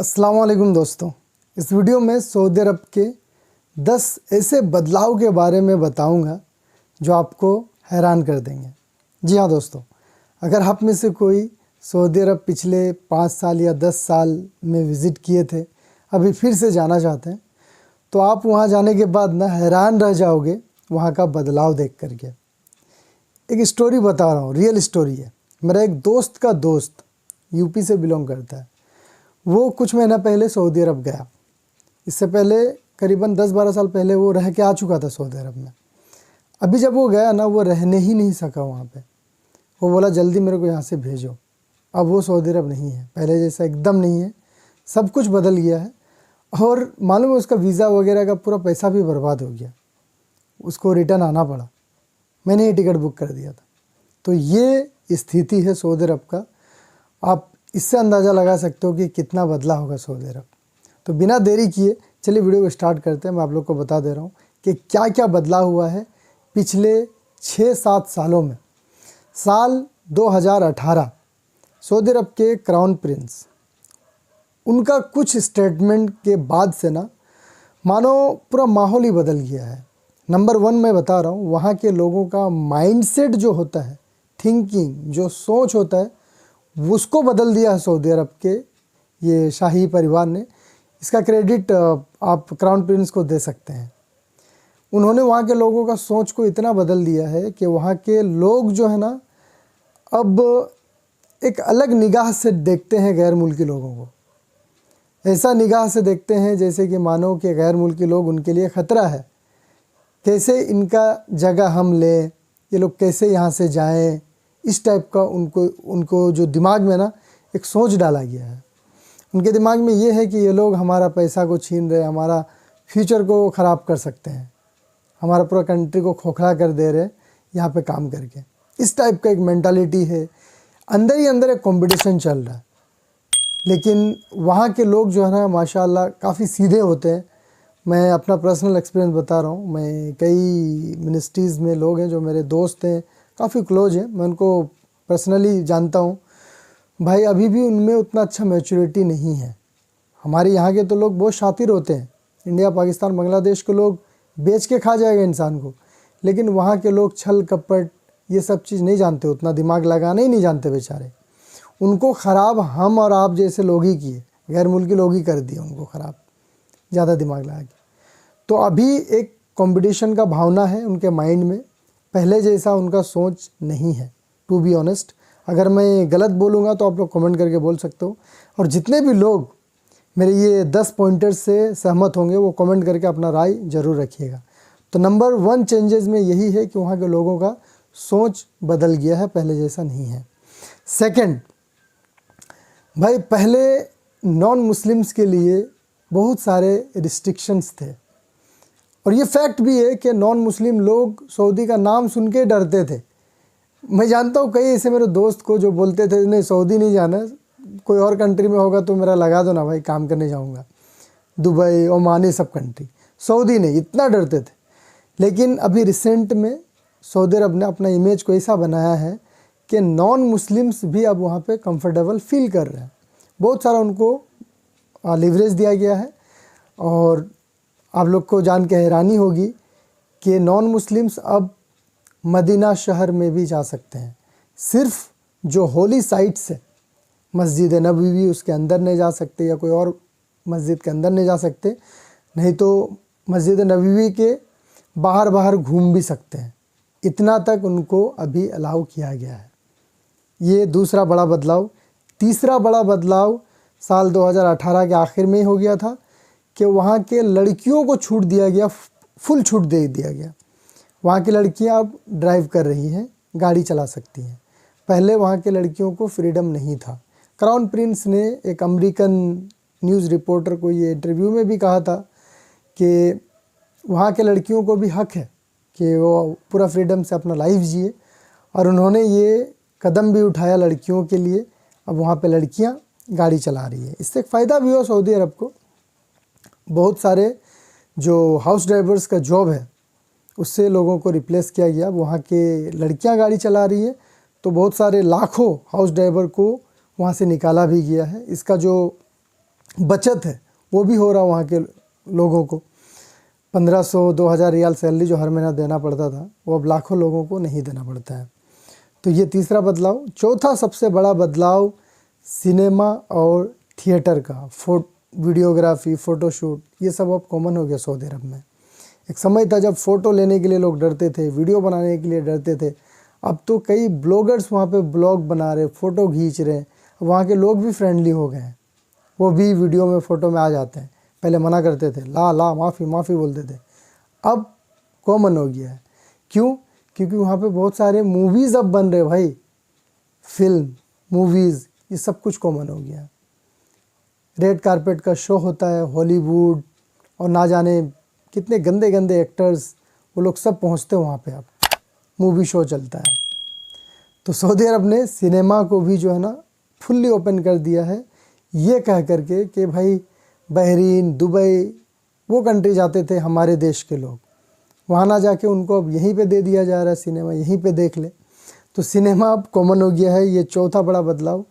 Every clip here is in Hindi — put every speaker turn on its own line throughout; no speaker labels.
अस्सलाम वालेकुम दोस्तों। इस वीडियो में सऊदी अरब के 10 ऐसे बदलाव के बारे में बताऊंगा जो आपको हैरान कर देंगे। जी हाँ दोस्तों, अगर आप में से कोई सऊदी अरब पिछले 5 साल या 10 साल में विज़िट किए थे, अभी फिर से जाना चाहते हैं, तो आप वहाँ जाने के बाद ना हैरान रह जाओगे वहाँ का बदलाव देख करके। एक स्टोरी बता रहा हूँ, रियल स्टोरी है। मेरा एक दोस्त का दोस्त यूपी से बिलोंग करता है। वो कुछ महीना पहले सऊदी अरब गया। इससे पहले करीबन 10-12 साल पहले वो रह के आ चुका था सऊदी अरब में। अभी जब वो गया ना, वो रहने ही नहीं सका वहाँ पे। वो बोला जल्दी मेरे को यहाँ से भेजो। अब वो सऊदी अरब नहीं है, पहले जैसा एकदम नहीं है, सब कुछ बदल गया है। और मालूम है उसका वीज़ा वगैरह का पूरा पैसा भी बर्बाद हो गया, उसको रिटर्न आना पड़ा। मैंने ही टिकट बुक कर दिया था। तो ये स्थिति है सऊदी अरब का। आप इससे अंदाज़ा लगा सकते हो कि कितना बदला होगा सऊदी अरब। तो बिना देरी किए चलिए वीडियो को स्टार्ट करते हैं। मैं आप लोग को बता दे रहा हूँ कि क्या क्या बदलाव हुआ है पिछले 6-7 सालों में। साल 2018 सऊदी अरब के क्राउन प्रिंस, उनका कुछ स्टेटमेंट के बाद से ना मानो पूरा माहौल ही बदल गया है। नंबर 1 मैं बता रहा हूँ, वहाँ के लोगों का माइंडसेट जो होता है, थिंकिंग, जो सोच होता है, उसको बदल दिया है सऊदी अरब के ये शाही परिवार ने। इसका क्रेडिट आप क्राउन प्रिंस को दे सकते हैं। उन्होंने वहाँ के लोगों का सोच को इतना बदल दिया है कि वहाँ के लोग जो है ना, अब एक अलग निगाह से देखते हैं गैर मुल्की लोगों को। ऐसा निगाह से देखते हैं जैसे कि मानो कि गैर मुल्की लोग उनके लिए ख़तरा है। कैसे इनका जगह हम लें, ये लोग कैसे यहाँ से जाएं, इस टाइप का उनको जो दिमाग में ना एक सोच डाला गया है। उनके दिमाग में ये है कि ये लोग हमारा पैसा को छीन रहे, हमारा फ्यूचर को ख़राब कर सकते हैं, हमारा पूरा कंट्री को खोखला कर दे रहे यहाँ पे काम करके। इस टाइप का एक मेंटालिटी है। अंदर ही अंदर एक कंपटीशन चल रहा है। लेकिन वहाँ के लोग जो है ना, माशाल्लाह काफ़ी सीधे होते हैं। मैं अपना पर्सनल एक्सपीरियंस बता रहा हूँ। मैं कई मिनिस्ट्रीज़ में लोग हैं जो मेरे दोस्त हैं, काफ़ी क्लोज हैं, मैं उनको पर्सनली जानता हूँ। भाई अभी भी उनमें उतना अच्छा मैच्योरिटी नहीं है। हमारे यहाँ के तो लोग बहुत शातिर होते हैं। इंडिया, पाकिस्तान, बांग्लादेश के लोग बेच के खा जाएगा इंसान को। लेकिन वहाँ के लोग छल कपट ये सब चीज़ नहीं जानते, उतना दिमाग लगाना ही नहीं जानते बेचारे। उनको ख़राब हम और आप जैसे लोग ही किए, गैर मुल्की लोग ही कर दिए उनको ख़राब, ज़्यादा दिमाग लगा के। तो अभी एक कंपटीशन का भावना है उनके माइंड में, पहले जैसा उनका सोच नहीं है। टू बी ऑनेस्ट, अगर मैं गलत बोलूँगा तो आप लोग कमेंट करके बोल सकते हो। और जितने भी लोग मेरे ये 10 पॉइंटर्स से सहमत होंगे वो कमेंट करके अपना राय ज़रूर रखिएगा। तो नंबर 1 चेंजेस में यही है कि वहाँ के लोगों का सोच बदल गया है, पहले जैसा नहीं है। सेकंड, भाई पहले नॉन मुस्लिम्स के लिए बहुत सारे रिस्ट्रिक्शंस थे। और ये फैक्ट भी है कि नॉन मुस्लिम लोग सऊदी का नाम सुन के डरते थे। मैं जानता हूँ कई ऐसे मेरे दोस्त को जो बोलते थे नहीं सऊदी नहीं जाना, कोई और कंट्री में होगा तो मेरा लगा दो ना भाई, काम करने जाऊँगा, दुबई, ओमान, ये सब कंट्री, सऊदी नहीं, इतना डरते थे। लेकिन अभी रिसेंट में सऊदी अरब ने अपना इमेज को ऐसा बनाया है कि नॉन मुस्लिम्स भी अब वहाँ पे कंफर्टेबल फील कर रहे हैं। बहुत सारा उनको लिवरेज दिया गया है। और आप लोग को जान के हैरानी होगी कि नॉन मुस्लिम्स अब मदीना शहर में भी जा सकते हैं। सिर्फ जो होली साइट्स है, मस्जिद नबवी, उसके अंदर नहीं जा सकते, या कोई और मस्जिद के अंदर नहीं जा सकते, नहीं तो मस्जिद नबवी के बाहर घूम भी सकते हैं। इतना तक उनको अभी अलाउ किया गया है। ये दूसरा बड़ा बदलाव। तीसरा बड़ा बदलाव साल 2018 के आखिर में ही हो गया था कि वहाँ के लड़कियों को छूट दिया गया, फुल छूट दे दिया गया। वहाँ की लड़कियाँ अब ड्राइव कर रही हैं, गाड़ी चला सकती हैं। पहले वहाँ के लड़कियों को फ्रीडम नहीं था। क्राउन प्रिंस ने एक अमेरिकन न्यूज़ रिपोर्टर को ये इंटरव्यू में भी कहा था कि वहाँ के लड़कियों को भी हक है कि वो पूरा फ्रीडम से अपना लाइफ जिए। और उन्होंने ये कदम भी उठाया लड़कियों के लिए। अब वहाँ पे लड़कियाँ गाड़ी चला रही है। इससे एक फ़ायदा भी हो सऊदी अरब को। बहुत सारे जो हाउस ड्राइवर्स का जॉब है उससे लोगों को रिप्लेस किया गया। वहाँ के लड़कियाँ गाड़ी चला रही है, तो बहुत सारे लाखों हाउस ड्राइवर को वहाँ से निकाला भी गया है। इसका जो बचत है वो भी हो रहा वहाँ के लोगों को। 1500-2000 रियाल सैलरी जो हर महीना देना पड़ता था वो अब लाखों लोगों को नहीं देना पड़ता है। तो ये तीसरा बदलाव। चौथा सबसे बड़ा बदलाव सिनेमा और थिएटर का, वीडियोग्राफी, फ़ोटोशूट, ये सब अब कॉमन हो गया सऊदी अरब में। एक समय था जब फ़ोटो लेने के लिए लोग डरते थे, वीडियो बनाने के लिए डरते थे। अब तो कई ब्लॉगर्स वहाँ पे ब्लॉग बना रहे, फ़ोटो खींच रहे हैं। वहाँ के लोग भी फ्रेंडली हो गए हैं, वो भी वीडियो में, फ़ोटो में आ जाते हैं। पहले मना करते थे, ला ला माफ़ी माफ़ी बोलते थे, अब कॉमन हो गया है। क्यों? क्योंकि वहाँ पे बहुत सारे मूवीज़ अब बन रहे भाई, फिल्म, मूवीज़, ये सब कुछ कॉमन हो गया है। रेड कारपेट का शो होता है, हॉलीवुड और ना जाने कितने गंदे गंदे एक्टर्स, वो लोग सब पहुँचते हैं वहाँ पे। अब मूवी शो चलता है। तो सऊदी अरब ने सिनेमा को भी जो है ना फुल्ली ओपन कर दिया है, ये कह करके कि भाई बहरीन, दुबई, वो कंट्री जाते थे हमारे देश के लोग, वहाँ ना जाके उनको अब यहीं पे दे दिया जा रहा है सिनेमा, यहीं पे देख ले। तो सिनेमा अब कॉमन हो गया है, ये चौथा बड़ा बदलाव।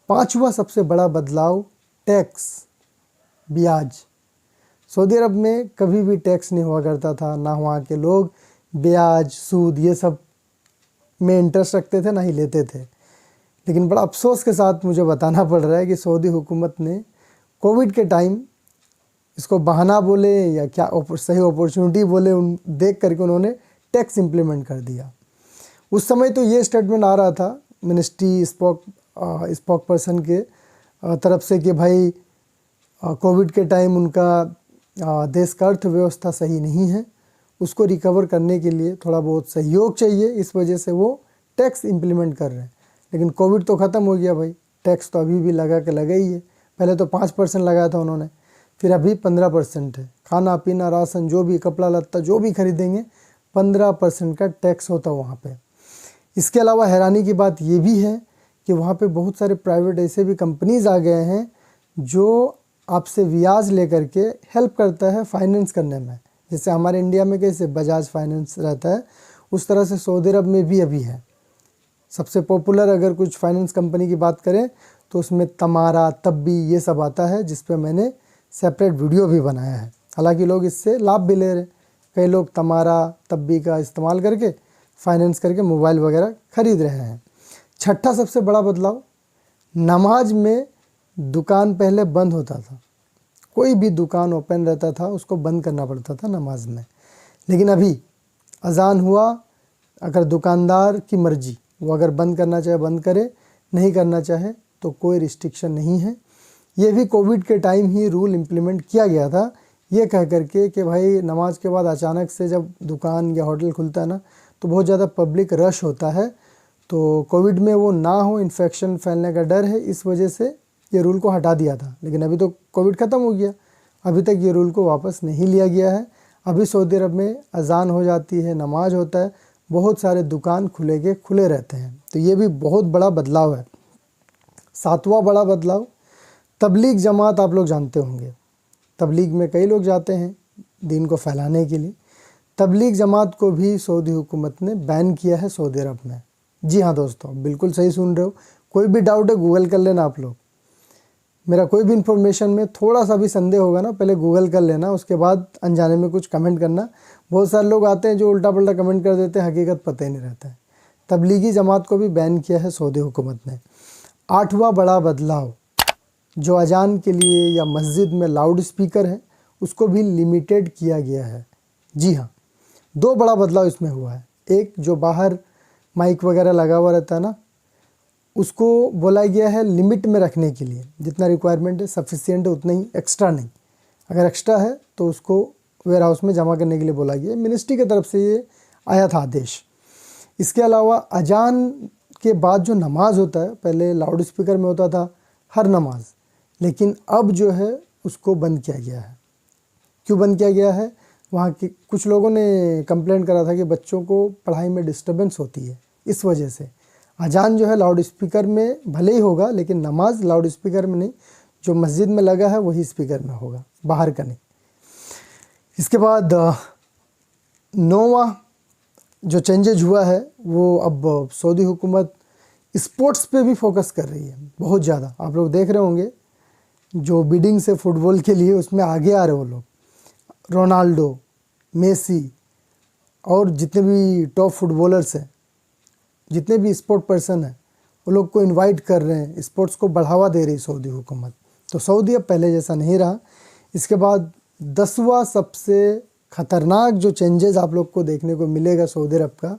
पांचवा सबसे बड़ा बदलाव, टैक्स, ब्याज। सऊदी अरब में कभी भी टैक्स नहीं हुआ करता था, ना वहाँ के लोग ब्याज, सूद, ये सब में इंटरेस्ट रखते थे, ना ही लेते थे। लेकिन बड़ा अफसोस के साथ मुझे बताना पड़ रहा है कि सऊदी हुकूमत ने कोविड के टाइम, इसको बहाना बोले या क्या सही अपॉर्चुनिटी बोले, देख करके उन्होंने टैक्स इम्प्लीमेंट कर दिया। उस समय तो ये स्टेटमेंट आ रहा था मिनिस्ट्री स्पोक पर्सन के तरफ से कि भाई कोविड के टाइम उनका देश का अर्थव्यवस्था सही नहीं है, उसको रिकवर करने के लिए थोड़ा बहुत सहयोग चाहिए, इस वजह से वो टैक्स इम्प्लीमेंट कर रहे हैं। लेकिन कोविड तो ख़त्म हो गया भाई, टैक्स तो अभी भी लगा ही है। पहले तो 5% लगाया था उन्होंने, फिर अभी 15% है। खाना पीना, राशन, जो भी कपड़ा लत्ता जो भी खरीदेंगे, 15% का टैक्स होता है वहाँ पे। इसके अलावा हैरानी की बात ये भी है कि वहाँ पे बहुत सारे प्राइवेट ऐसे भी कंपनीज़ आ गए हैं जो आपसे ब्याज लेकर के हेल्प करता है फाइनेंस करने में। जैसे हमारे इंडिया में कैसे बजाज फाइनेंस रहता है, उस तरह से सऊदी अरब में भी अभी है। सबसे पॉपुलर अगर कुछ फाइनेंस कंपनी की बात करें तो उसमें तमारा, तब्बी, ये सब आता है, जिस पे मैंने सेपरेट वीडियो भी बनाया है। हालांकि लोग इससे लाभ भी ले रहे हैं। कई लोग तमारा, तब्बी का इस्तेमाल करके फाइनेंस करके मोबाइल वगैरह ख़रीद रहे हैं। छठा सबसे बड़ा बदलाव, नमाज में दुकान पहले बंद होता था, कोई भी दुकान ओपन रहता था उसको बंद करना पड़ता था नमाज में। लेकिन अभी अजान हुआ, अगर दुकानदार की मर्जी, वो अगर बंद करना चाहे बंद करे, नहीं करना चाहे तो कोई रिस्ट्रिक्शन नहीं है। ये भी कोविड के टाइम ही रूल इम्प्लीमेंट किया गया था, ये कह करके कि भाई नमाज के बाद अचानक से जब दुकान या होटल खुलता है ना, तो बहुत ज़्यादा पब्लिक रश होता है, तो कोविड में वो ना हो, इन्फेक्शन फैलने का डर है, इस वजह से ये रूल को हटा दिया था। लेकिन अभी तो कोविड ख़त्म हो गया, अभी तक ये रूल को वापस नहीं लिया गया है। अभी सऊदी अरब में अजान हो जाती है, नमाज होता है, बहुत सारे दुकान खुले रहते हैं। तो ये भी बहुत बड़ा बदलाव है। सातवां बड़ा बदलाव, तबलीग जमात, आप लोग जानते होंगे, तबलीग में कई लोग जाते हैं दीन को फैलाने के लिए। तबलीग जमात को भी सऊदी हुकूमत ने बैन किया है सऊदी अरब में। जी हाँ दोस्तों, बिल्कुल सही सुन रहे हो। कोई भी डाउट है गूगल कर लेना आप लोग। मेरा कोई भी इन्फॉर्मेशन में थोड़ा सा भी संदेह होगा ना, पहले गूगल कर लेना, उसके बाद अनजाने में कुछ कमेंट करना। बहुत सारे लोग आते हैं जो उल्टा पुल्टा कमेंट कर देते हैं, हकीकत पता ही नहीं रहता है। तबलीगी जमात को भी बैन किया है सऊदी हुकूमत ने। आठवां बड़ा बदलाव, जो अजान के लिए या मस्जिद में लाउड स्पीकर है उसको भी लिमिटेड किया गया है। जी हाँ, दो बड़ा बदलाव इसमें हुआ है। एक, जो बाहर माइक वगैरह लगा हुआ रहता है ना, उसको बोला गया है लिमिट में रखने के लिए, जितना रिक्वायरमेंट है सफिशिएंट है उतना ही, एक्स्ट्रा नहीं। अगर एक्स्ट्रा है तो उसको वेयर हाउस में जमा करने के लिए बोला गया है। मिनिस्ट्री की तरफ से ये आया था आदेश। इसके अलावा अजान के बाद जो नमाज होता है, पहले लाउड स्पीकर में होता था हर नमाज, लेकिन अब जो है उसको बंद किया गया है। क्यों बंद किया गया है? वहाँ के कुछ लोगों ने कंप्लेंट करा था कि बच्चों को पढ़ाई में डिस्टर्बेंस होती है, इस वजह से अजान जो है लाउड स्पीकर में भले ही होगा, लेकिन नमाज लाउड स्पीकर में नहीं, जो मस्जिद में लगा है वही स्पीकर में होगा, बाहर का नहीं। इसके बाद 9वां जो चेंजेज हुआ है वो, अब सऊदी हुकूमत स्पोर्ट्स पे भी फोकस कर रही है बहुत ज़्यादा। आप लोग देख रहे होंगे जो बिडिंग से फुटबॉल के लिए उसमें आगे आ रहे वो लोग, रोनाल्डो, मेसी और जितने भी टॉप फुटबॉलर्स हैं, जितने भी स्पोर्ट पर्सन हैं, वो लोग को इनवाइट कर रहे हैं, स्पोर्ट्स को बढ़ावा दे रही सऊदी हुकूमत। तो सऊदी अब पहले जैसा नहीं रहा। इसके बाद 10वां सबसे ख़तरनाक जो चेंजेस आप लोग को देखने को मिलेगा सऊदी अरब का,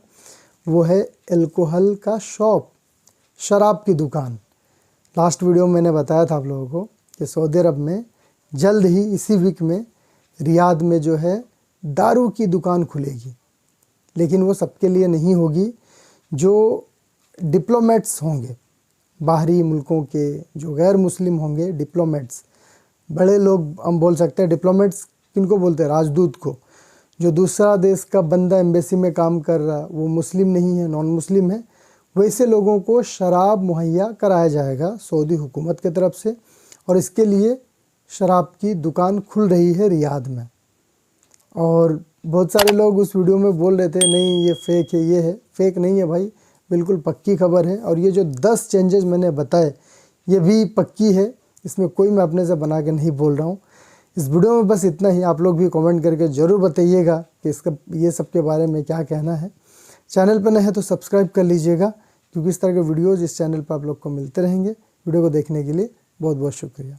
वो है अल्कोहल का शॉप, शराब की दुकान। लास्ट वीडियो में मैंने बताया था आप लोगों को कि सऊदी अरब में जल्द ही इसी वीक में रियाद में जो है दारू की दुकान खुलेगी, लेकिन वो सबके लिए नहीं होगी। जो डिप्लोमेट्स होंगे बाहरी मुल्कों के, जो गैर मुस्लिम होंगे डिप्लोमेट्स, बड़े लोग हम बोल सकते हैं। डिप्लोमेट्स किनको बोलते हैं? राजदूत को। जो दूसरा देश का बंदा एम्बेसी में काम कर रहा, वो मुस्लिम नहीं है, नॉन मुस्लिम है, वैसे लोगों को शराब मुहैया कराया जाएगा सऊदी हुकूमत की तरफ से। और इसके लिए शराब की दुकान खुल रही है रियाद में। और बहुत सारे लोग उस वीडियो में बोल रहे थे नहीं ये फेक है, ये है। फेक नहीं है भाई, बिल्कुल पक्की खबर है। और ये जो 10 चेंजेस मैंने बताए ये भी पक्की है, इसमें कोई मैं अपने से बना के नहीं बोल रहा हूँ। इस वीडियो में बस इतना ही। आप लोग भी कमेंट करके ज़रूर बताइएगा कि इसका ये सब के बारे में क्या कहना है। चैनल पर नए हैं तो सब्सक्राइब कर लीजिएगा, क्योंकि इस तरह के वीडियोज़ इस चैनल पर आप लोग को मिलते रहेंगे। वीडियो को देखने के लिए बहुत बहुत शुक्रिया।